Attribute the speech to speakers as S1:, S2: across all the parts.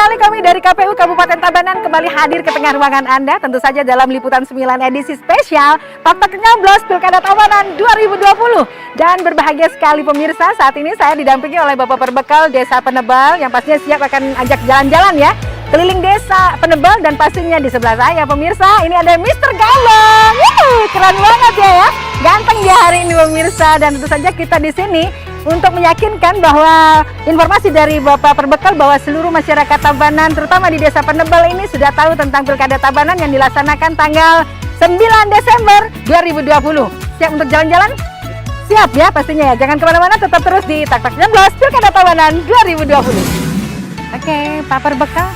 S1: kembali kami dari KPU Kabupaten Tabanan kembali hadir ke tengah ruangan Anda, tentu saja dalam liputan 9 edisi spesial Tak Nyoblos Pilkada Tabanan 2020. Dan berbahagia sekali pemirsa, saat ini saya didampingi oleh Bapak Perbekal Desa Penebal yang pastinya siap akan ajak jalan-jalan ya, keliling desa Penebal. Dan pastinya di sebelah saya pemirsa, ini ada Mr. Gabang. Keren banget ya, ganteng dia hari ini pemirsa. Dan tentu saja kita di sini untuk meyakinkan bahwa informasi dari Bapak Perbekal bahwa seluruh masyarakat Tabanan, terutama di Desa Penebal ini sudah tahu tentang Pilkada Tabanan yang dilaksanakan tanggal 9 Desember 2020. Siap untuk jalan-jalan? Siap ya pastinya ya. Jangan kemana-mana, tetap terus di Tak Nyoblos Pilkada Tabanan 2020. Oke, Pak Perbekal,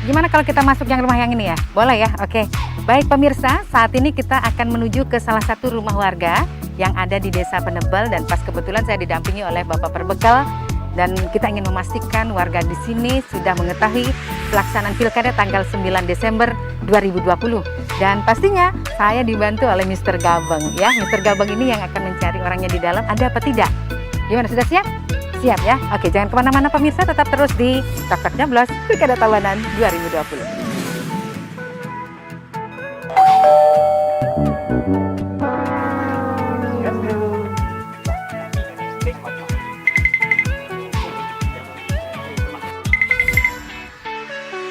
S1: gimana kalau kita masuk yang rumah yang ini ya? Boleh ya? Oke. Baik pemirsa, saat ini kita akan menuju ke salah satu rumah warga yang ada di Desa Penebal, dan pas kebetulan saya didampingi oleh Bapak Perbekal, dan kita ingin memastikan warga di sini sudah mengetahui pelaksanaan Pilkada tanggal 9 Desember 2020. Dan pastinya saya dibantu oleh Mr. Gabang ya. Mr. Gabang ini yang akan mencari orangnya di dalam, ada apa tidak? Gimana, sudah siap? Siap ya? Oke, jangan kemana-mana pemirsa, tetap terus di Tak Nyoblos Pilkada Tabanan 2020.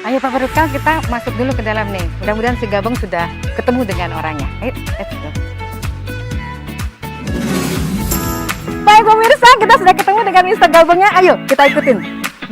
S1: Ayo Pak Perbekal, kita masuk dulu ke dalam nih. Mudah-mudahan si Gabang sudah ketemu dengan orangnya. Ayo, let's go. Baik pemirsa, kita sudah ketemu dengan Mr. Gabangnya. Ayo kita ikutin.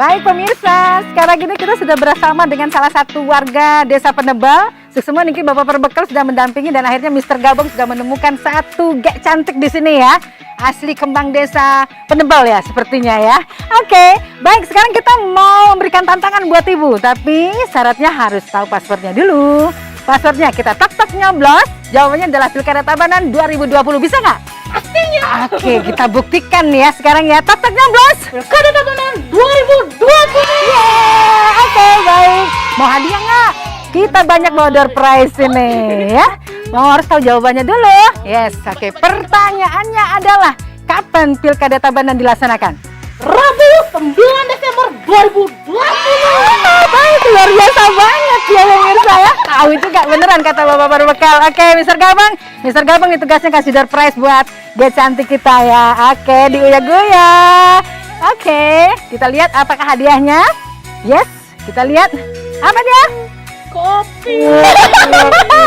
S1: Baik pemirsa, sekarang ini kita sudah bersama dengan salah satu warga Desa Penebal. Semua nih Bapak Perbekal sudah mendampingi, dan akhirnya Mr. Gabang sudah menemukan satu gek cantik di sini ya. Asli kembang Desa Penebal ya sepertinya ya. Oke, baik, sekarang kita mau memberikan tantangan buat Ibu, tapi syaratnya harus tahu passwordnya dulu. Passwordnya kita Tak Nyoblos, jawabannya adalah Pilkada Tabanan 2020. Bisa nggak? Pastinya. Oke, kita buktikan ya sekarang ya. Tak Nyoblos Pilkada Tabanan 2020. Yeah. Oke, baik. Mau hadiah nggak? Kita banyak bawa door prize ini ya. Mau harus tahu jawabannya dulu. Yes, oke. Pertanyaannya adalah, kapan Pilkada Tabanan dilaksanakan?
S2: Rabu 9 Desember 2020.
S1: Baik, luar biasa banget ya pemirsa ya. Tahu juga beneran kata Bapak Perbekal. Oke, Mr. Gabang. Mr. Gabang ini tugasnya kasih door prize buat dia cantik kita ya. Oke, diuya-guya. Oke, kita lihat apakah hadiahnya. Yes, kita lihat. Apa dia?
S2: Kopi.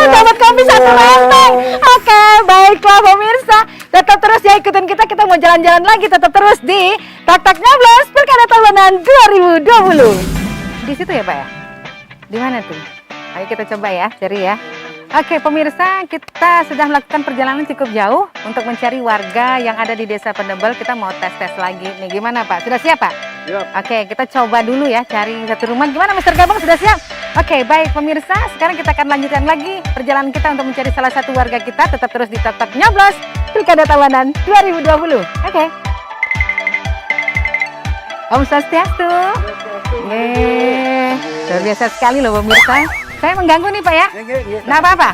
S1: Dapat kopi satu lantai. Oke, baiklah pemirsa. Tetap terus ya ikutin kita mau jalan-jalan lagi. Tetap terus di Tak Nyoblos Pilkada Tabanan 2020. Di situ ya Pak ya? Di mana tuh? Ayo kita coba ya, cari ya. Oke pemirsa, kita sudah melakukan perjalanan cukup jauh untuk mencari warga yang ada di Desa Penebal. Kita mau tes-tes lagi nih. Gimana Pak? Sudah siap Pak?
S3: Siap.
S1: Oke, kita coba dulu ya cari satu rumah. Gimana Mr. Gabang, sudah siap? Oke, baik pemirsa, sekarang kita akan lanjutkan lagi perjalanan kita untuk mencari salah satu warga kita. Tetap terus di Tak Nyoblos Pilkada Tabanan 2020. Oke. Om Swastiastu. Luar biasa sekali loh pemirsa. Saya mengganggu nih Pak ya? Nggak apa-apa?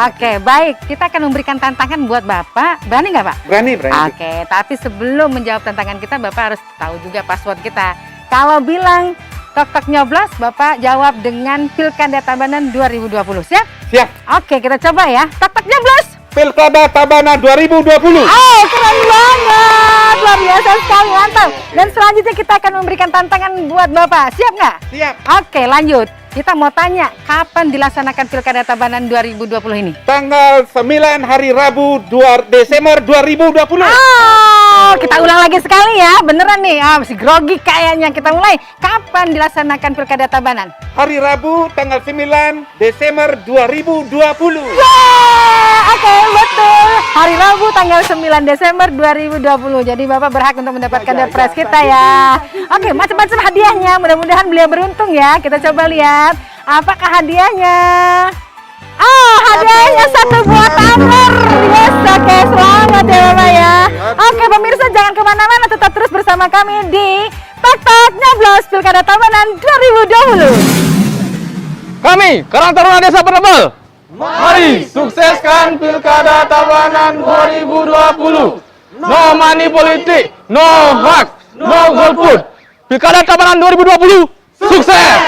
S1: Oke, baik. Kita akan memberikan tantangan buat Bapak. Berani nggak Pak?
S3: Berani.
S1: Oke, tapi sebelum menjawab tantangan kita, Bapak harus tahu juga password kita. Kalau bilang Tak Nyoblos, Bapak jawab dengan Pilkada Tabanan 2020. Siap?
S3: Siap.
S1: Oke, kita coba ya. Tak Nyoblos
S3: Pilkada Tabanan 2020.
S1: Oh, keren banget. Luar biasa sekali, mantap. Dan selanjutnya kita akan memberikan tantangan buat Bapak. Siap nggak?
S3: Siap.
S1: Oke, lanjut. Kita mau tanya, kapan dilaksanakan Pilkada Tabanan 2020 ini?
S3: Tanggal 9 hari Rabu 2 Desember 2020.
S1: Oh, kita ulang lagi sekali ya. Beneran nih, masih grogi kayaknya. Kita mulai. Kapan dilaksanakan Pilkada Tabanan?
S3: Hari Rabu tanggal 9 Desember 2020.
S1: Oke, betul. Hari Rabu tanggal 9 Desember 2020. Jadi Bapak berhak untuk mendapatkan door prize kita ya. Oke, macam-macam hadiahnya. Mudah-mudahan beliau beruntung ya. Kita coba lihat. Apakah hadiahnya? Oh, hadiahnya satu buah tumbler. Yes, oke, selamat ya Bapak ya. Oke pemirsa, jangan kemana-mana, tetap terus bersama kami di Tak Nyoblos Pilkada Tabanan 2020.
S4: Kami, Karang Taruna Desa Penebal, mari sukseskan Pilkada Tabanan 2020. No money politik, no hoax, no golput. Pilkada Tabanan 2020 sukses.